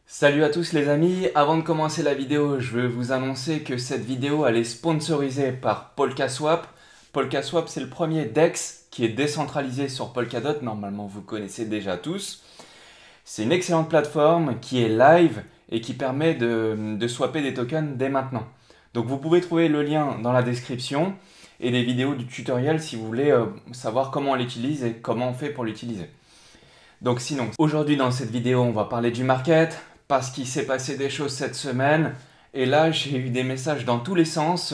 Salut à tous les amis, avant de commencer la vidéo, je veux vous annoncer que cette vidéo elle est sponsorisée par Polkaswap. Polkaswap c'est le premier DEX qui est décentralisé sur Polkadot, normalement vous connaissez déjà tous. C'est une excellente plateforme qui est live et qui permet de swapper des tokens dès maintenant. Donc vous pouvez trouver le lien dans la description et des vidéos du tutoriel si vous voulez savoir comment on l'utilise et comment on fait pour l'utiliser. Donc sinon, aujourd'hui dans cette vidéo on va parler du market, parce qu'il s'est passé des choses cette semaine, et là j'ai eu des messages dans tous les sens,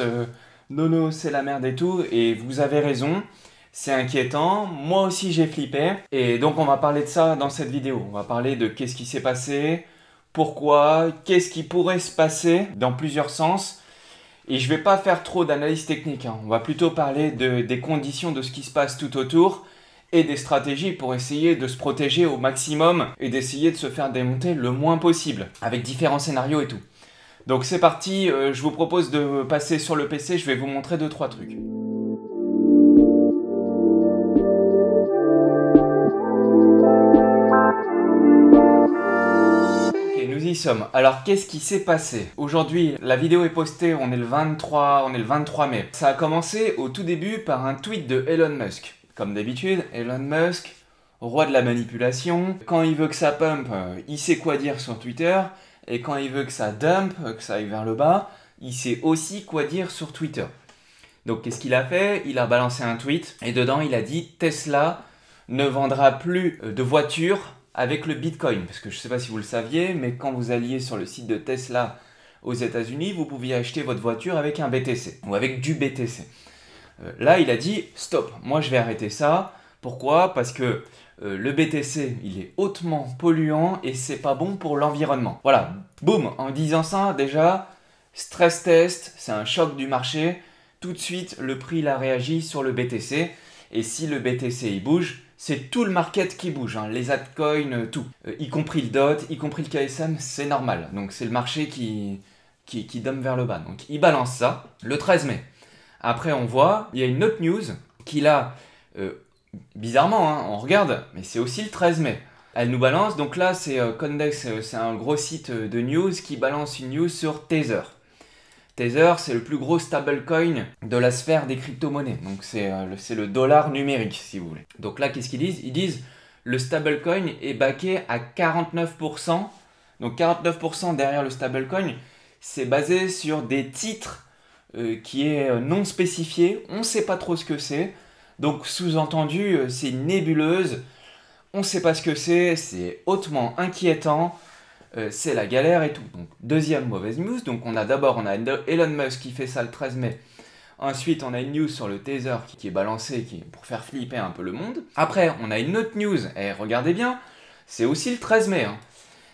Nono c'est la merde et tout, et vous avez raison, c'est inquiétant, moi aussi j'ai flippé, et donc on va parler de ça dans cette vidéo, on va parler de qu'est-ce qui s'est passé, pourquoi, qu'est-ce qui pourrait se passer dans plusieurs sens, et je vais pas faire trop d'analyse technique, hein. On va plutôt parler des conditions de ce qui se passe tout autour, et des stratégies pour essayer de se protéger au maximum et d'essayer de se faire démonter le moins possible, avec différents scénarios et tout. Donc c'est parti, je vous propose de passer sur le PC, je vais vous montrer 2-3 trucs. Ok, nous y sommes. Alors qu'est-ce qui s'est passé? Aujourd'hui, la vidéo est postée, on est le 23 mai. Ça a commencé au tout début par un tweet de Elon Musk. Comme d'habitude, Elon Musk, roi de la manipulation. Quand il veut que ça pump, il sait quoi dire sur Twitter. Et quand il veut que ça dump, que ça aille vers le bas, il sait aussi quoi dire sur Twitter. Donc qu'est-ce qu'il a fait? Il a balancé un tweet et dedans il a dit Tesla ne vendra plus de voitures avec le Bitcoin. Parce que je ne sais pas si vous le saviez, mais quand vous alliez sur le site de Tesla aux États-Unis, vous pouviez acheter votre voiture avec un BTC ou avec du BTC. Là, il a dit stop, moi je vais arrêter ça. Pourquoi? Parce que le BTC, il est hautement polluant et c'est pas bon pour l'environnement. Voilà, boum, en disant ça, déjà, stress test, c'est un choc du marché. Tout de suite, le prix il a réagi sur le BTC. Et si le BTC il bouge, c'est tout le market qui bouge, hein, les altcoins, tout. Y compris le DOT, y compris le KSM, c'est normal. Donc c'est le marché qui dump vers le bas. Donc il balance ça le 13 mai. Après, on voit, il y a une autre news qui là, bizarrement, hein, on regarde, mais c'est aussi le 13 mai. Elle nous balance, donc là, c'est Condex, c'est un gros site de news qui balance une news sur Tether. Tether, c'est le plus gros stablecoin de la sphère des crypto-monnaies. Donc c'est le dollar numérique, si vous voulez. Donc là, qu'est-ce qu'ils disent? Ils disent le stablecoin est backé à 49%. Donc 49% derrière le stablecoin, c'est basé sur des titres qui est non spécifié, on ne sait pas trop ce que c'est, donc sous-entendu c'est une nébuleuse, on ne sait pas ce que c'est hautement inquiétant, c'est la galère et tout. Donc deuxième mauvaise news, donc on a Elon Musk qui fait ça le 13 mai, ensuite on a une news sur le Tether qui est balancé pour faire flipper un peu le monde, après on a une autre news, et regardez bien, c'est aussi le 13 mai, hein.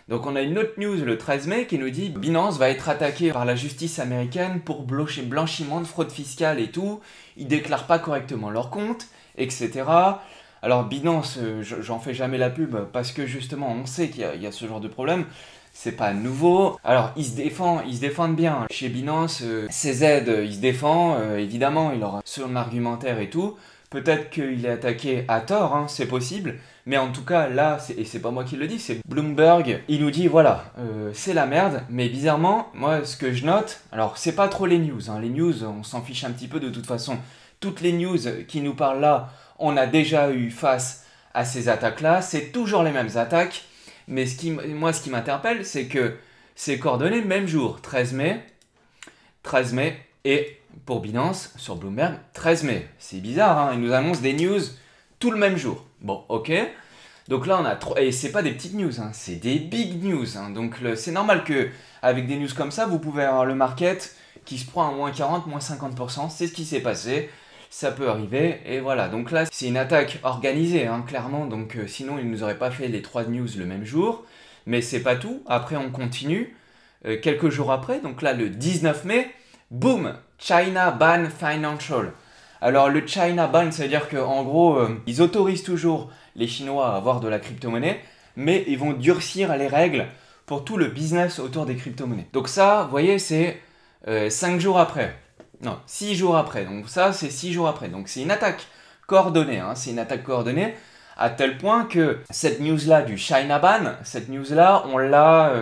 Donc on a une autre news le 13 mai qui nous dit Binance va être attaqué par la justice américaine pour blanchiment de fraude fiscale et tout. Ils déclarent pas correctement leur compte, etc. Alors Binance, j'en fais jamais la pub parce que justement on sait qu'il y a ce genre de problème. C'est pas nouveau. Alors ils se défendent bien. Chez Binance, CZ, il se défend, évidemment, il aura son argumentaire et tout. Peut-être qu'il est attaqué à tort, hein, c'est possible. Mais en tout cas, là, et c'est pas moi qui le dis, c'est Bloomberg, il nous dit voilà, c'est la merde, mais bizarrement, moi, ce que je note, alors c'est pas trop les news, hein, les news, on s'en fiche un petit peu de toute façon. Toutes les news qui nous parlent là, on a déjà eu face à ces attaques-là, c'est toujours les mêmes attaques, mais ce qui m'interpelle, c'est que c'est coordonné même jour, 13 mai, et pour Binance, sur Bloomberg, 13 mai. C'est bizarre, hein, ils nous annoncent des news tout le même jour. Bon, ok. Donc là, on a trois. Et c'est pas des petites news, hein, c'est des big news. Hein. Donc c'est normal que avec des news comme ça, vous pouvez avoir le market qui se prend à moins 40, moins 50%. C'est ce qui s'est passé. Ça peut arriver. Et voilà. Donc là, c'est une attaque organisée, hein, clairement. Donc sinon, ils ne nous auraient pas fait les 3 news le même jour. Mais c'est pas tout. Après, on continue. Quelques jours après, donc là, le 19 mai, boum, China ban financial. Alors le China ban, ça veut dire qu'en gros, ils autorisent toujours les Chinois à avoir de la crypto-monnaie, mais ils vont durcir les règles pour tout le business autour des crypto-monnaies. Donc ça, vous voyez, c'est 5 jours après. Non, 6 jours après. Donc ça, c'est 6 jours après. Donc c'est une attaque coordonnée, hein, c'est une attaque coordonnée. À tel point que cette news-là du China Ban, cette news-là, on l'a,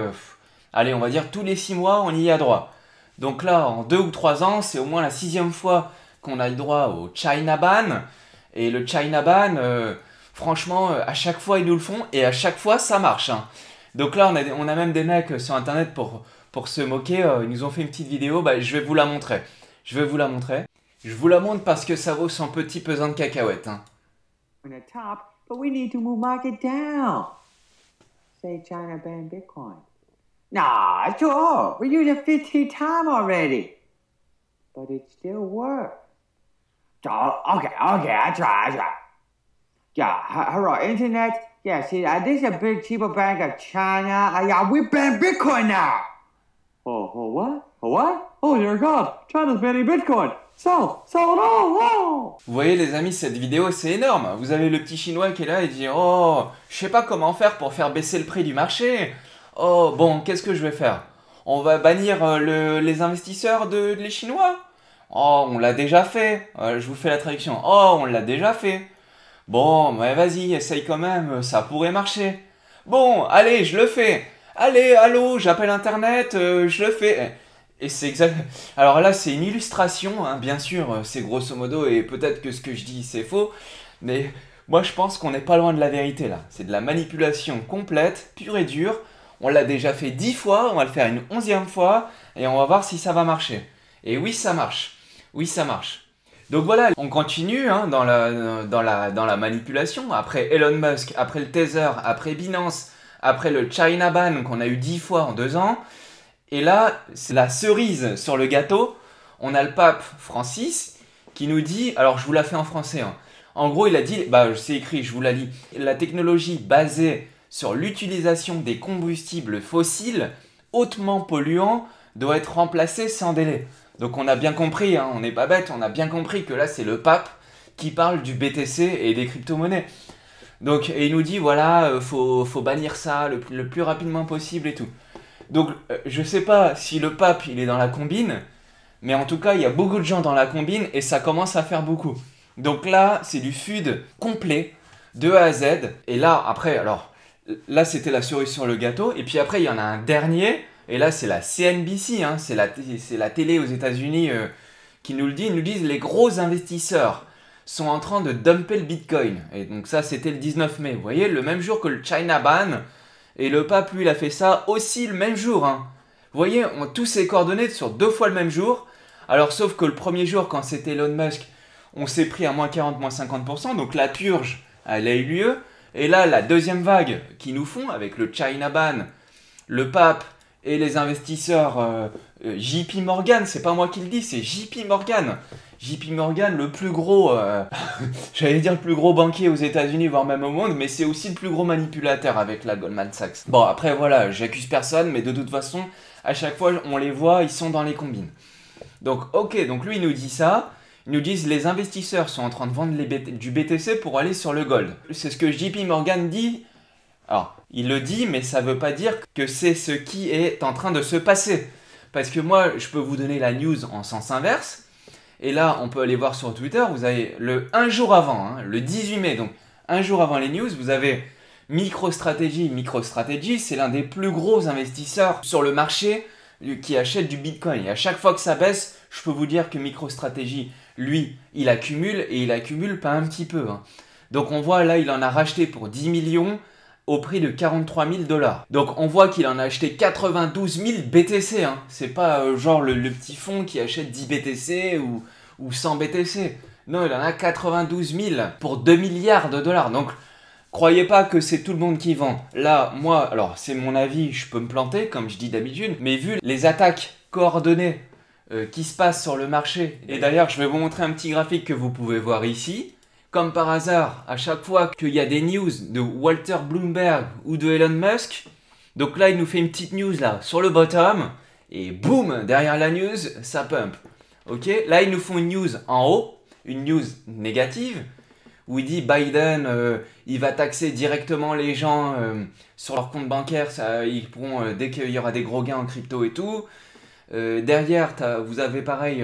allez, on va dire tous les 6 mois, on y a droit. Donc là, en 2 ou 3 ans, c'est au moins la 6e fois qu'on a le droit au China Ban. Et le China Ban, franchement, à chaque fois, ils nous le font et à chaque fois, ça marche. Hein. Donc là, on a même des mecs sur Internet pour se moquer. Ils nous ont fait une petite vidéo, bah, je vais vous la montrer. Je vais vous la montrer. Je vous la montre parce que ça vaut son petit pesant de cacahuètes. Hein. On the top, but we need to move market down. Say China ban Bitcoin. Nah, it's too old. We used it 15 times already. But it still works. Oh, okay, I try. Yeah, hello, internet. Yeah, see, this is a big cheaper bank of China. Yeah, we ban Bitcoin now. What? Oh, dear God, China's banning Bitcoin. Sell it all. Vous voyez les amis, cette vidéo c'est énorme. Vous avez le petit chinois qui est là et dit oh, je sais pas comment faire pour faire baisser le prix du marché. Oh, bon, qu'est-ce que je vais faire? On va bannir les investisseurs les chinois? Oh, on l'a déjà fait. Je vous fais la traduction. Oh, on l'a déjà fait. Bon, mais vas-y, essaye quand même, ça pourrait marcher. Bon, allez, je le fais. Allez, allô, j'appelle Internet, je le fais. Et c'est exact. Alors là, c'est une illustration, hein, bien sûr, c'est grosso modo, et peut-être que ce que je dis, c'est faux, mais moi, je pense qu'on n'est pas loin de la vérité, là. C'est de la manipulation complète, pure et dure. On l'a déjà fait 10 fois, on va le faire une 11e fois, et on va voir si ça va marcher. Et oui, ça marche. Oui, ça marche. Donc voilà, on continue hein, dans la manipulation. Après Elon Musk, après le Tether, après Binance, après le China Ban qu'on a eu 10 fois en 2 ans. Et là, c'est la cerise sur le gâteau. On a le pape Francis qui nous dit, alors je vous la fais en français. Hein. En gros, il a dit, bah c'est écrit, je vous la lis. La technologie basée sur l'utilisation des combustibles fossiles hautement polluants doit être remplacée sans délai. Donc on a bien compris, hein, on n'est pas bête, on a bien compris que là c'est le pape qui parle du BTC et des crypto-monnaies. Donc, et il nous dit voilà, faut bannir ça le plus rapidement possible et tout. Donc je sais pas si le pape il est dans la combine, mais en tout cas il y a beaucoup de gens dans la combine et ça commence à faire beaucoup. Donc là c'est du FUD complet de A à Z. Et là après, alors là c'était la cerise sur le gâteau et puis après il y en a un dernier. Et là, c'est la CNBC, hein, c'est la télé aux États-Unis qui nous le dit. Ils nous disent les gros investisseurs sont en train de dumper le Bitcoin. Et donc ça, c'était le 19 mai. Vous voyez, le même jour que le China Ban. Et le pape, lui, il a fait ça aussi le même jour. Hein. Vous voyez, tous ces coordonnées sur 2 fois le même jour. Alors, sauf que le premier jour, quand c'était Elon Musk, on s'est pris à moins 40, moins 50%. Donc la purge, elle a eu lieu. Et là, la deuxième vague qu'ils nous font avec le China Ban, le pape et les investisseurs JP Morgan, c'est pas moi qui le dis, c'est JP Morgan. JP Morgan, le plus gros, j'allais dire le plus gros banquier aux États-Unis, voire même au monde, mais c'est aussi le plus gros manipulateur avec la Goldman Sachs. Bon, après voilà, j'accuse personne, mais de toute façon, à chaque fois, on les voit, ils sont dans les combines. Donc, ok, donc lui, il nous dit ça. Ils nous disent les investisseurs sont en train de vendre du BTC pour aller sur le gold. C'est ce que JP Morgan dit. Alors, il le dit, mais ça ne veut pas dire que c'est ce qui est en train de se passer. Parce que moi, je peux vous donner la news en sens inverse. Et là, on peut aller voir sur Twitter, vous avez un jour avant, hein, le 18 mai, donc un jour avant les news, vous avez MicroStrategy. MicroStrategy, c'est l'un des plus gros investisseurs sur le marché qui achète du Bitcoin. Et à chaque fois que ça baisse, je peux vous dire que MicroStrategy, lui, il accumule, et il accumule pas un petit peu. Hein. Donc on voit là, il en a racheté pour 10 millions au prix de 43 000 $. Donc on voit qu'il en a acheté 92 000 BTC. Hein. C'est pas genre le petit fonds qui achète 10 BTC ou 100 BTC. Non, il en a 92 000 pour 2 milliards de dollars. Donc croyez pas que c'est tout le monde qui vend. Là, moi, alors c'est mon avis, je peux me planter comme je dis d'habitude, mais vu les attaques coordonnées qui se passent sur le marché, et d'ailleurs je vais vous montrer un petit graphique que vous pouvez voir ici. Comme par hasard, à chaque fois qu'il y a des news de Walter Bloomberg ou de Elon Musk, donc là il nous fait une petite news là sur le bottom, et boum, derrière la news, ça pump. Ok, là ils nous font une news en haut, une news négative, où il dit Biden, il va taxer directement les gens sur leur compte bancaire, ils pourront, dès qu'il y aura des gros gains en crypto et tout. Derrière, vous avez pareil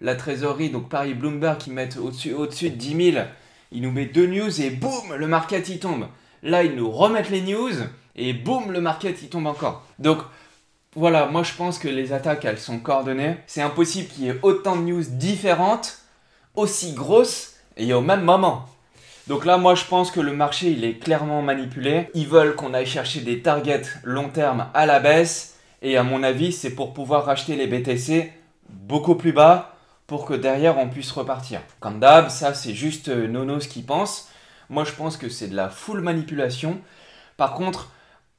la trésorerie, donc pareil Bloomberg qui mettent au-dessus de 10 000 il nous met 2 news et boum, le market il tombe. Là, ils nous remettent les news et boum, le market il tombe encore. Donc voilà, moi je pense que les attaques elles sont coordonnées. C'est impossible qu'il y ait autant de news différentes, aussi grosses et au même moment. Donc là, moi je pense que le marché il est clairement manipulé. Ils veulent qu'on aille chercher des targets long terme à la baisse. Et à mon avis, c'est pour pouvoir racheter les BTC beaucoup plus bas pour que derrière on puisse repartir. Comme d'hab, ça c'est juste Nonos qui pense. Moi je pense que c'est de la full manipulation. Par contre,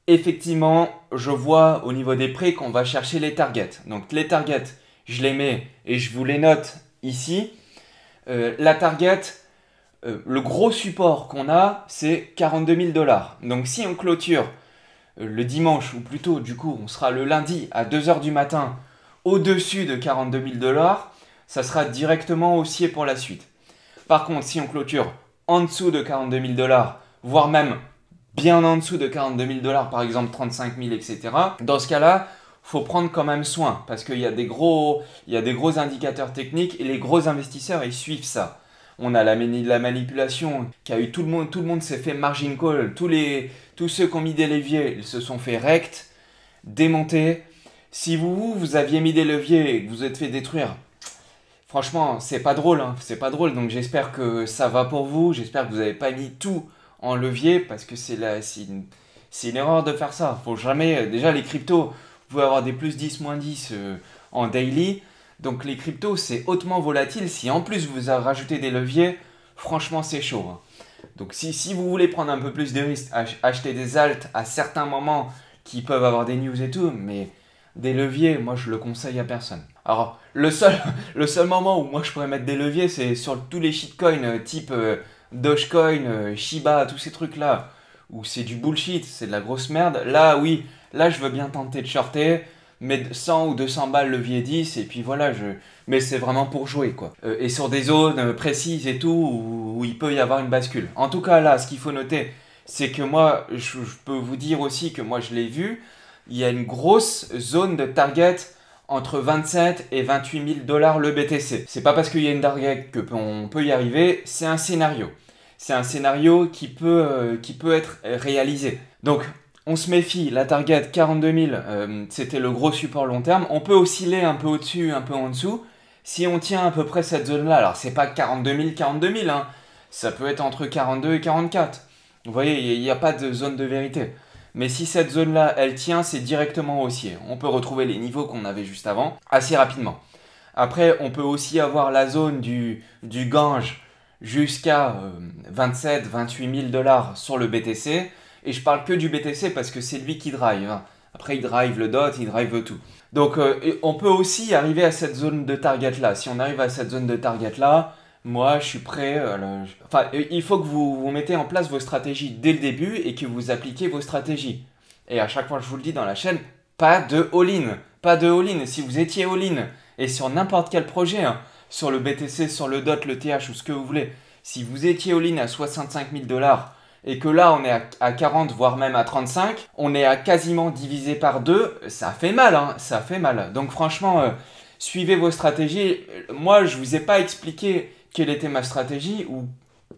effectivement, je vois au niveau des prix qu'on va chercher les targets. Donc les targets, je les mets et je vous les note ici. La target, le gros support qu'on a, c'est 42 000 $. Donc si on clôture le dimanche, ou plutôt du coup on sera le lundi à 2 h du matin au-dessus de 42 000 $, ça sera directement haussier pour la suite. Par contre, si on clôture en dessous de 42 000 $, voire même bien en dessous de 42 000 $, par exemple 35 000, etc. Dans ce cas-là, il faut prendre quand même soin parce qu'il y a des gros indicateurs techniques et les gros investisseurs, ils suivent ça. On a la manipulation qui a eu tout le monde s'est fait margin call, tous ceux qui ont mis des leviers, ils se sont fait rect, démonter. Si vous aviez mis des leviers et que vous êtes fait détruire, franchement, c'est pas drôle, hein, c'est pas drôle. Donc j'espère que ça va pour vous, j'espère que vous n'avez pas mis tout en levier parce que c'est une erreur de faire ça. Faut jamais, déjà les cryptos, vous pouvez avoir des plus 10, moins 10 en daily. Donc les cryptos, c'est hautement volatile. Si en plus vous avez rajouté des leviers, franchement c'est chaud, hein. Donc si vous voulez prendre un peu plus de risques, acheter des alts à certains moments qui peuvent avoir des news et tout, mais des leviers, moi je le conseille à personne. Alors le seul moment où moi je pourrais mettre des leviers, c'est sur tous les shitcoins type Dogecoin, Shiba, tous ces trucs là, où c'est du bullshit, c'est de la grosse merde. Là oui, là je veux bien tenter de shorter, mettre 100 ou 200 balles levier 10 et puis voilà, mais c'est vraiment pour jouer quoi. Et sur des zones précises et tout où il peut y avoir une bascule. En tout cas là, ce qu'il faut noter, c'est que moi, je peux vous dire aussi que moi je l'ai vu, il y a une grosse zone de target entre 27 et 28 000 $ le BTC. C'est pas parce qu'il y a une target qu'on peut y arriver, c'est un scénario. C'est un scénario qui peut être réalisé. Donc, on se méfie, la target 42 000, c'était le gros support long terme. On peut osciller un peu au-dessus, un peu en dessous. Si on tient à peu près cette zone-là, alors c'est pas 42 000, hein, ça peut être entre 42 et 44. Vous voyez, il n'y a pas de zone de vérité. Mais si cette zone-là, elle tient, c'est directement haussier. On peut retrouver les niveaux qu'on avait juste avant assez rapidement. Après, on peut aussi avoir la zone du Gange jusqu'à 27 28 000 $ sur le BTC. Et je parle que du BTC parce que c'est lui qui drive, hein. Après, il drive le DOT, il drive tout. Donc, on peut aussi arriver à cette zone de target-là. Si on arrive à cette zone de target-là, moi, je suis prêt. Enfin, il faut que vous mettez en place vos stratégies dès le début et que vous appliquez vos stratégies. Et à chaque fois, je vous le dis dans la chaîne, pas de all-in. Pas de all-in. Si vous étiez all-in et sur n'importe quel projet, hein, sur le BTC, sur le DOT, le TH ou ce que vous voulez, si vous étiez all-in à 65 000 $ et que là, on est à 40, voire même à 35, on est à quasiment divisé par 2, ça fait mal, hein, ça fait mal. Donc franchement, suivez vos stratégies. Moi, je ne vous ai pas expliqué quelle était ma stratégie ou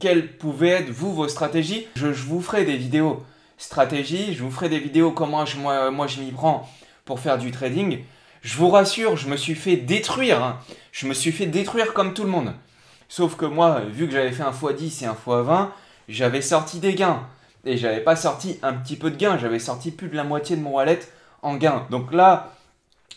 quelles pouvaient être vos stratégies. Je vous ferai des vidéos stratégie, je vous ferai des vidéos comment moi je m'y prends pour faire du trading. Je vous rassure, je me suis fait détruire, hein. Je me suis fait détruire comme tout le monde. Sauf que moi, vu que j'avais fait un x10 et un x20, j'avais sorti des gains. Et j'avais pas sorti un petit peu de gains, j'avais sorti plus de la moitié de mon wallet en gains. Donc là,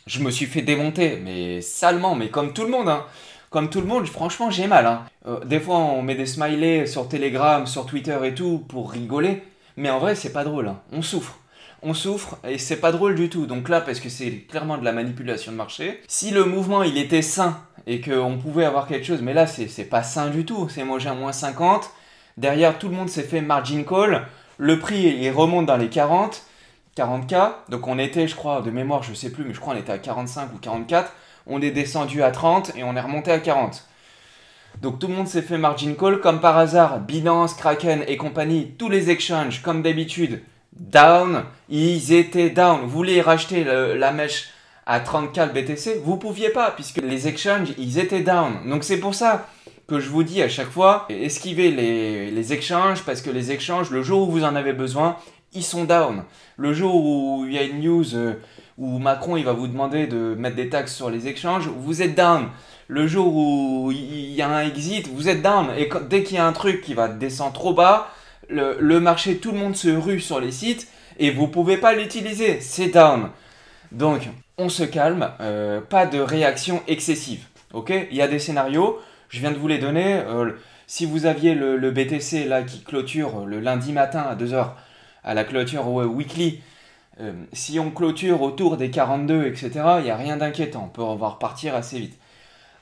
je me suis fait démonter, mais salement, mais comme tout le monde, hein. Comme tout le monde, franchement, j'ai mal, hein. Des fois, on met des smileys sur Telegram, sur Twitter et tout pour rigoler. Mais en vrai, c'est pas drôle, hein. On souffre. On souffre et c'est pas drôle du tout. Donc là, parce que c'est clairement de la manipulation de marché. Si le mouvement, il était sain et qu'on pouvait avoir quelque chose, mais là, c'est pas sain du tout. C'est moi, j'ai un moins 50. Derrière, tout le monde s'est fait margin call. Le prix, il remonte dans les 40, 40K. Donc on était, je crois, de mémoire, je sais plus, mais je crois on était à 45 ou 44. On est descendu à 30 et on est remonté à 40. Donc tout le monde s'est fait margin call. Comme par hasard, Binance, Kraken et compagnie, tous les exchanges, comme d'habitude, down. Ils étaient down. Vous voulez racheter la mèche à 30K le BTC, vous pouviez pas, puisque les exchanges, ils étaient down. Donc c'est pour ça que je vous dis à chaque fois, esquivez les exchanges parce que les exchanges, le jour où vous en avez besoin, ils sont down. Le jour où il y a une news où Macron il va vous demander de mettre des taxes sur les exchanges, vous êtes down. Le jour où il y a un exit, vous êtes down. Et dès qu'il y a un truc qui va descendre trop bas, le marché, tout le monde se rue sur les sites et vous pouvez pas l'utiliser. C'est down. Donc, on se calme, pas de réaction excessive. Ok, il y a des scénarios, je viens de vous les donner. Si vous aviez le BTC là qui clôture le lundi matin à 2 heures à la clôture weekly, si on clôture autour des 42, etc., il n'y a rien d'inquiétant. On va repartir assez vite.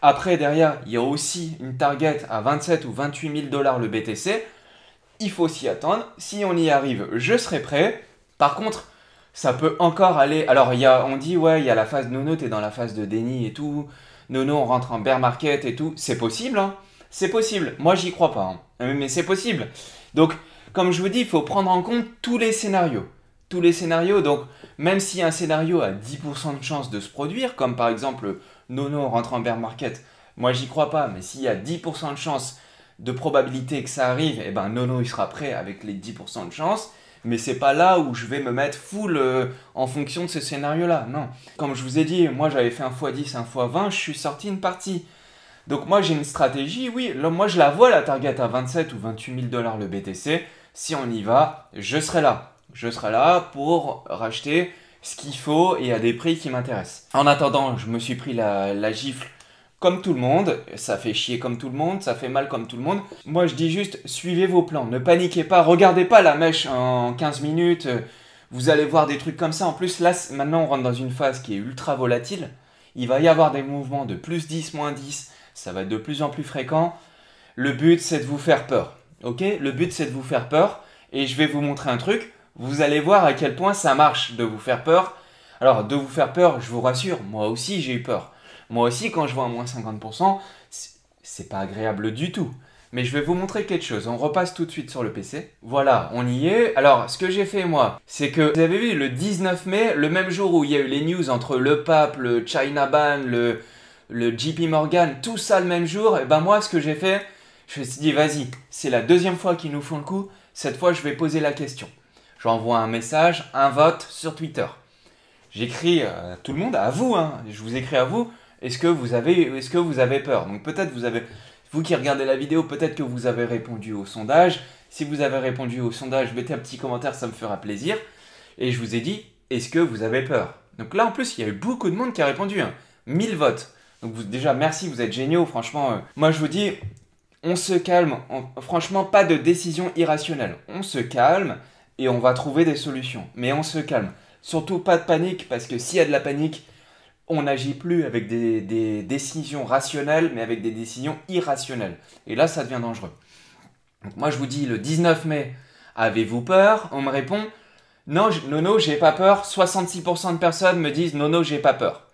Après, derrière, il y a aussi une target à 27 ou 28 000 dollars le BTC. Il faut s'y attendre. Si on y arrive, je serai prêt. Par contre, ça peut encore aller. Alors, on dit, ouais, il y a la phase Nono, t'es dans la phase de déni et tout. Nono, on rentre en bear market et tout. C'est possible, hein. C'est possible. Moi, j'y crois pas, hein. Mais c'est possible. Donc, comme je vous dis, il faut prendre en compte tous les scénarios. Tous les scénarios. Donc, même si un scénario a 10% de chance de se produire, comme par exemple Nono rentre en bear market, moi, j'y crois pas. Mais s'il y a 10% de chance de probabilité que ça arrive, eh ben Nono, il sera prêt avec les 10% de chance. Mais c'est pas là où je vais me mettre full en fonction de ce scénario-là. Non. Comme je vous ai dit, moi j'avais fait un x10, un x20, je suis sorti une partie. Donc moi j'ai une stratégie, oui. Là, moi je la vois la target à 27 ou 28 000 dollars le BTC. Si on y va, je serai là. Je serai là pour racheter ce qu'il faut et à des prix qui m'intéressent. En attendant, je me suis pris la gifle comme tout le monde, ça fait chier comme tout le monde, ça fait mal comme tout le monde. Moi je dis juste, suivez vos plans, ne paniquez pas, regardez pas la mèche en 15 minutes, vous allez voir des trucs comme ça. En plus là, maintenant on rentre dans une phase qui est ultra volatile, il va y avoir des mouvements de plus 10, moins 10, ça va être de plus en plus fréquent. Le but c'est de vous faire peur, ok? Le but c'est de vous faire peur, et je vais vous montrer un truc, vous allez voir à quel point ça marche de vous faire peur. Alors de vous faire peur, je vous rassure, moi aussi j'ai eu peur. Moi aussi, quand je vois un moins 50%, c'est pas agréable du tout. Mais je vais vous montrer quelque chose. On repasse tout de suite sur le PC. Voilà, on y est. Alors, ce que j'ai fait, moi, c'est que vous avez vu, le 19 mai, le même jour où il y a eu les news entre le pape, le China Ban, le JP Morgan, tout ça le même jour, et ben moi, ce que j'ai fait, je me suis dit, vas-y, c'est la deuxième fois qu'ils nous font le coup. Cette fois, je vais poser la question. J'envoie un message, un vote sur Twitter. J'écris à tout le monde, à vous, hein. Je vous écris à vous. Est-ce que vous avez peur? Donc peut-être vous qui regardez la vidéo, peut-être que vous avez répondu au sondage. Si vous avez répondu au sondage, mettez un petit commentaire, ça me fera plaisir. Et je vous ai dit, est-ce que vous avez peur? Donc là en plus, il y a eu beaucoup de monde qui a répondu, hein. 1000 votes. Donc déjà merci, vous êtes géniaux, franchement. Moi je vous dis, on se calme, franchement pas de décision irrationnelle. On se calme et on va trouver des solutions. Mais on se calme. Surtout pas de panique, parce que s'il y a de la panique, on n'agit plus avec des décisions rationnelles, mais avec des décisions irrationnelles. Et là, ça devient dangereux. Donc moi, je vous dis, le 19 mai, avez-vous peur? On me répond, non, Nono, j'ai pas peur. 66% de personnes me disent, Nono, j'ai pas peur.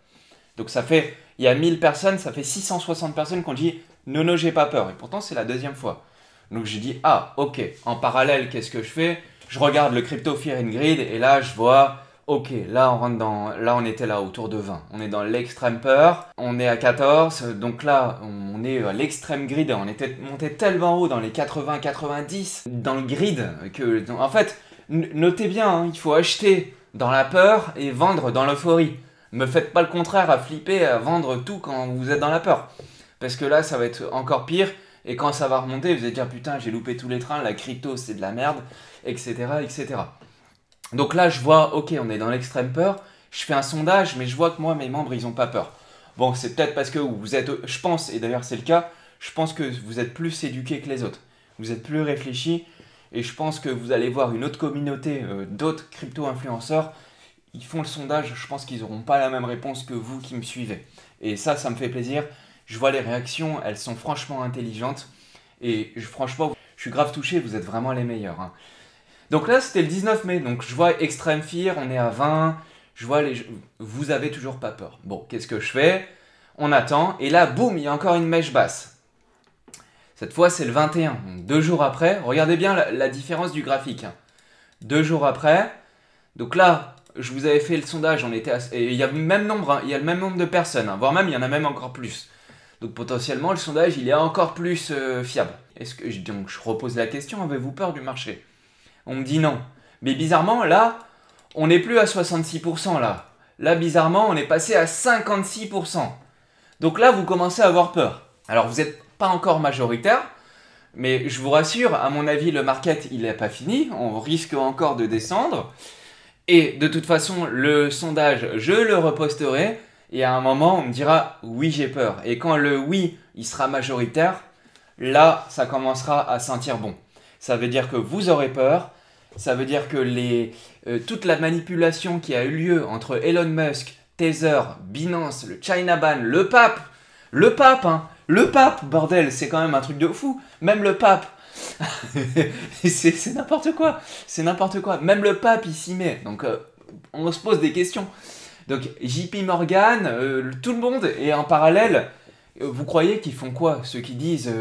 Donc ça fait, il y a 1000 personnes, ça fait 660 personnes qui ont dit, Nono, j'ai pas peur. Et pourtant, c'est la deuxième fois. Donc je dis, ah, ok, en parallèle, qu'est-ce que je fais? Je regarde le Crypto Fear and Greed, et là, je vois... Ok, là on était là autour de 20. On est dans l'extrême peur, on est à 14, donc là on est à l'extrême grid, on était monté tellement haut dans les 80-90 dans le grid que, en fait, notez bien, hein, il faut acheter dans la peur et vendre dans l'euphorie. Me faites pas le contraire à flipper, à vendre tout quand vous êtes dans la peur. Parce que là ça va être encore pire, et quand ça va remonter, vous allez dire putain j'ai loupé tous les trains, la crypto c'est de la merde, etc. etc. Donc là, je vois, ok, on est dans l'extrême peur. Je fais un sondage, mais je vois que moi, mes membres, ils n'ont pas peur. Bon, c'est peut-être parce que vous êtes, je pense, et d'ailleurs c'est le cas, je pense que vous êtes plus éduqués que les autres. Vous êtes plus réfléchis, et je pense que vous allez voir une autre communauté d'autres crypto-influenceurs. Ils font le sondage, je pense qu'ils n'auront pas la même réponse que vous qui me suivez. Et ça me fait plaisir. Je vois les réactions, elles sont franchement intelligentes. Et franchement, je suis grave touché, vous êtes vraiment les meilleurs, hein. Donc là, c'était le 19 mai, donc je vois Extreme Fear, on est à 20, je vois vous avez toujours pas peur. Bon, qu'est-ce que je fais? On attend, et là, boum, il y a encore une mèche basse. Cette fois, c'est le 21, donc 2 jours après, regardez bien la différence du graphique, hein. 2 jours après, donc là, je vous avais fait le sondage, et il y a le même nombre, hein, il y a le même nombre de personnes, hein, voire même, il y en a même encore plus. Donc potentiellement, le sondage, il est encore plus fiable. Donc je repose la question, avez-vous peur du marché? On me dit non. Mais bizarrement, là, on n'est plus à 66% là. Là, bizarrement, on est passé à 56%. Donc là, vous commencez à avoir peur. Alors, vous n'êtes pas encore majoritaire, mais je vous rassure, à mon avis, le market, il n'est pas fini. On risque encore de descendre. Et de toute façon, le sondage, je le reposterai. Et à un moment, on me dira oui, j'ai peur. Et quand le oui, il sera majoritaire, là, ça commencera à sentir bon. Ça veut dire que vous aurez peur. Ça veut dire que toute la manipulation qui a eu lieu entre Elon Musk, Tether, Binance, le China Ban, le pape, hein, le pape, bordel, c'est quand même un truc de fou. Même le pape, c'est n'importe quoi, c'est n'importe quoi. Même le pape, il s'y met. Donc, on se pose des questions. Donc, JP Morgan, tout le monde, et en parallèle, vous croyez qu'ils font quoi? Ceux qui disent,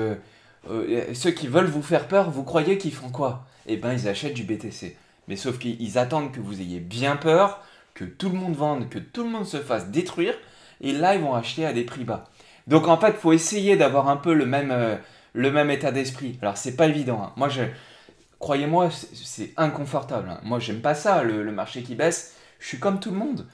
ceux qui veulent vous faire peur, vous croyez qu'ils font quoi? Eh ben, ils achètent du BTC. Mais sauf qu'ils attendent que vous ayez bien peur, que tout le monde vende, que tout le monde se fasse détruire, et là, ils vont acheter à des prix bas. Donc, en fait, il faut essayer d'avoir un peu le même état d'esprit. Alors, c'est pas évident, hein. Moi, croyez-moi, c'est inconfortable, hein. Moi, j'aime pas ça, le marché qui baisse. Je suis comme tout le monde.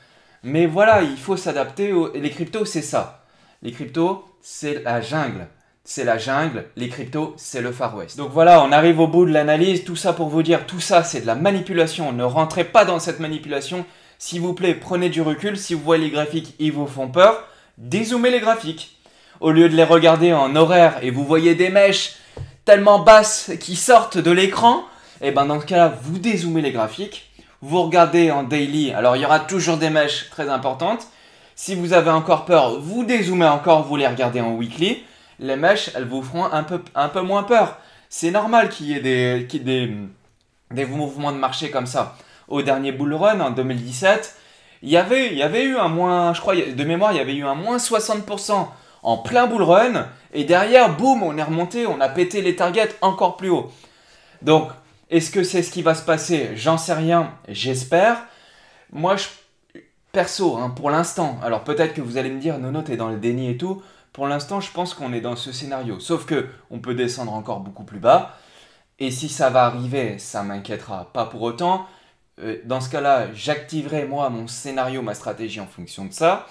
Mais voilà, il faut s'adapter. Les cryptos, c'est ça. Les cryptos, c'est la jungle. C'est la jungle, les cryptos, c'est le Far West. Donc voilà, on arrive au bout de l'analyse. Tout ça pour vous dire, tout ça, c'est de la manipulation. Ne rentrez pas dans cette manipulation. S'il vous plaît, prenez du recul. Si vous voyez les graphiques, ils vous font peur, dézoomez les graphiques. Au lieu de les regarder en horaire et vous voyez des mèches tellement basses qui sortent de l'écran, et ben dans ce cas-là, vous dézoomez les graphiques. Vous regardez en daily. Alors, il y aura toujours des mèches très importantes. Si vous avez encore peur, vous dézoomez encore, vous les regardez en weekly. Les mèches, elles vous feront un peu moins peur. C'est normal qu'il y ait des mouvements de marché comme ça. Au dernier bull run, en 2017, il y avait eu un moins, je crois, de mémoire, il y avait eu un moins 60% en plein bull run. Et derrière, boum, on est remonté, on a pété les targets encore plus haut. Donc, est-ce que c'est ce qui va se passer? J'en sais rien, j'espère. Moi, perso, hein, pour l'instant, alors peut-être que vous allez me dire, Nono, t'es dans le déni et tout. Pour l'instant, je pense qu'on est dans ce scénario. Sauf que on peut descendre encore beaucoup plus bas. Et si ça va arriver, ça m'inquiétera pas pour autant. Dans ce cas-là, j'activerai moi mon scénario, ma stratégie en fonction de ça.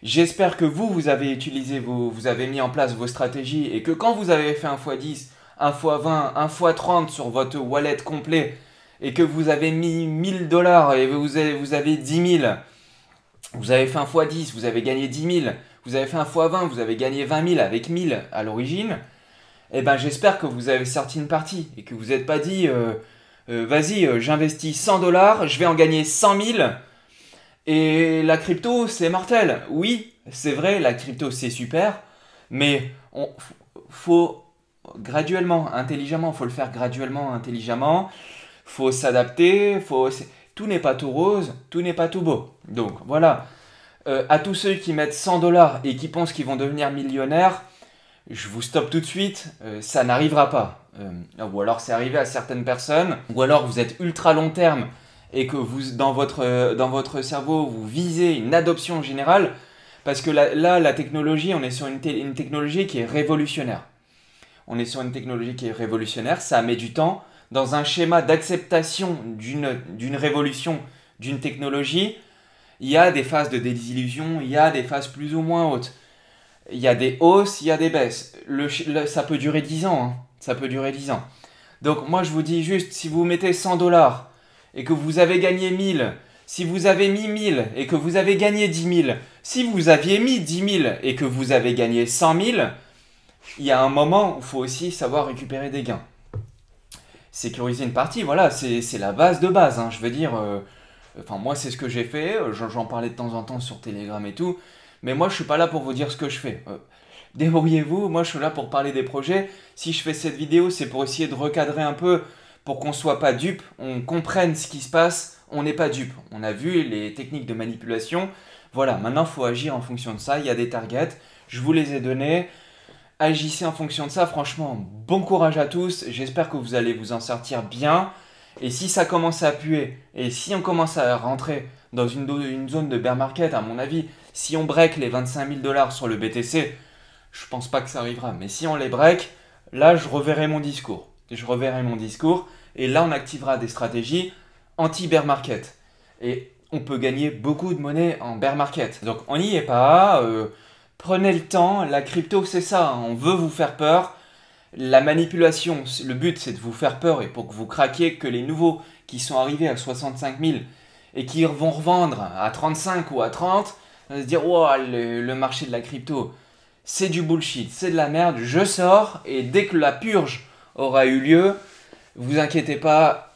J'espère que vous avez vous avez mis en place vos stratégies et que quand vous avez fait un x10, un x20, un x30 sur votre wallet complet et que vous avez mis 1000 $ et vous avez 10 000, vous avez fait un x10, vous avez gagné 10 000, vous avez fait un x20, vous avez gagné 20 000 avec 1000 à l'origine, eh ben j'espère que vous avez sorti une partie et que vous n'êtes pas dit vas-y, j'investis 100 $, je vais en gagner 100 000 et la crypto c'est mortel. Oui, c'est vrai, la crypto c'est super, mais faut graduellement, intelligemment, faut le faire graduellement, intelligemment, faut s'adapter, tout n'est pas tout rose, tout n'est pas tout beau. Donc voilà, à tous ceux qui mettent 100 $ et qui pensent qu'ils vont devenir millionnaires, je vous stoppe tout de suite, ça n'arrivera pas. Ou alors c'est arrivé à certaines personnes, ou alors vous êtes ultra long terme et que vous, dans votre cerveau, vous visez une adoption générale, parce que là la technologie, on est sur une technologie qui est révolutionnaire. On est sur une technologie qui est révolutionnaire, ça met du temps. Dans un schéma d'acceptation d'une révolution, d'une technologie, il y a des phases de désillusion, il y a des phases plus ou moins hautes. Il y a des hausses, il y a des baisses. Ça peut durer 10 ans, hein. Ça peut durer 10 ans. Donc moi je vous dis juste, si vous mettez 100 $ et que vous avez gagné 1000, si vous avez mis 1000 et que vous avez gagné 10 000, si vous aviez mis 10 000 et que vous avez gagné 100 000, il y a un moment où il faut aussi savoir récupérer des gains. Sécuriser une partie, voilà, c'est la base de base, hein. Je veux dire, enfin moi c'est ce que j'ai fait, j'en parlais de temps en temps sur Telegram et tout, mais moi je suis pas là pour vous dire ce que je fais. Débrouillez-vous, moi je suis là pour parler des projets. Si je fais cette vidéo, c'est pour essayer de recadrer un peu, pour qu'on soit pas dupe, on comprenne ce qui se passe, on n'est pas dupe. On a vu les techniques de manipulation, voilà, maintenant il faut agir en fonction de ça, il y a des targets, je vous les ai donnés. Agissez en fonction de ça, franchement, bon courage à tous, j'espère que vous allez vous en sortir bien. Et si ça commence à puer, et si on commence à rentrer dans une zone de bear market, à mon avis, si on break les 25 000 $ sur le BTC, Je pense pas que ça arrivera. Mais si on les break, là, je reverrai mon discours. Et là, on activera des stratégies anti-bear market. Et on peut gagner beaucoup de monnaie en bear market. Donc, on n'y est pas. Prenez le temps. La crypto, c'est ça. Hein. On veut vous faire peur. La manipulation, le but, c'est de vous faire peur et pour que vous craquiez, que les nouveaux qui sont arrivés à 65 000 et qui vont revendre à 35 ou à 30, on va se dire, wow, le marché de la crypto, c'est du bullshit, c'est de la merde, je sors et dès que la purge aura eu lieu, vous inquiétez pas,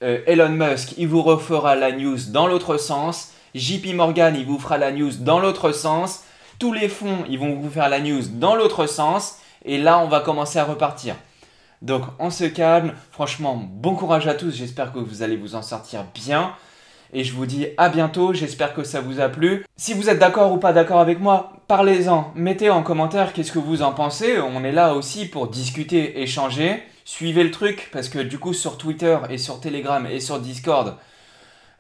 Elon Musk, il vous refera la news dans l'autre sens, JP Morgan, il vous fera la news dans l'autre sens, tous les fonds, ils vont vous faire la news dans l'autre sens, et là, on va commencer à repartir. Donc, on se calme. Franchement, bon courage à tous. J'espère que vous allez vous en sortir bien. Et je vous dis à bientôt. J'espère que ça vous a plu. Si vous êtes d'accord ou pas d'accord avec moi, parlez-en. Mettez en commentaire qu'est-ce que vous en pensez. On est là aussi pour discuter, échanger. Suivez le truc parce que du coup, sur Twitter et sur Telegram et sur Discord,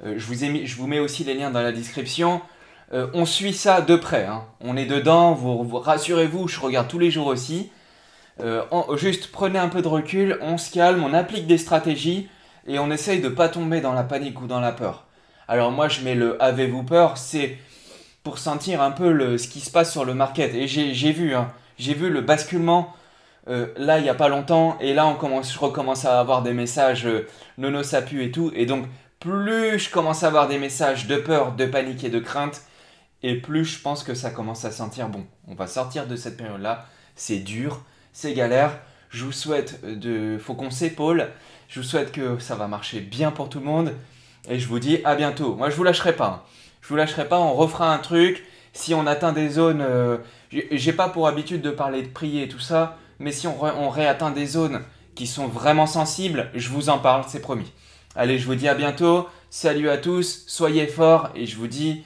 je vous mets aussi les liens dans la description. On suit ça de près, hein. On est dedans, rassurez-vous, je regarde tous les jours aussi. Juste prenez un peu de recul, on se calme, on applique des stratégies et on essaye de ne pas tomber dans la panique ou dans la peur. Alors moi je mets le avez-vous peur, c'est pour sentir un peu ce qui se passe sur le market. Et j'ai vu le basculement là il n'y a pas longtemps et là je recommence à avoir des messages nono ça pue et tout. Et donc plus je commence à avoir des messages de peur, de panique et de crainte, et plus je pense que ça commence à sentir bon. On va sortir de cette période-là. C'est dur, c'est galère. Je vous souhaite faut qu'on s'épaule. Je vous souhaite que ça va marcher bien pour tout le monde. Et je vous dis à bientôt. Moi, je vous lâcherai pas. Je vous lâcherai pas. On refera un truc. Si on atteint des zones, j'ai pas pour habitude de parler de prix et tout ça. Mais si on réatteint des zones qui sont vraiment sensibles, je vous en parle, c'est promis. Allez, je vous dis à bientôt. Salut à tous. Soyez forts. Et je vous dis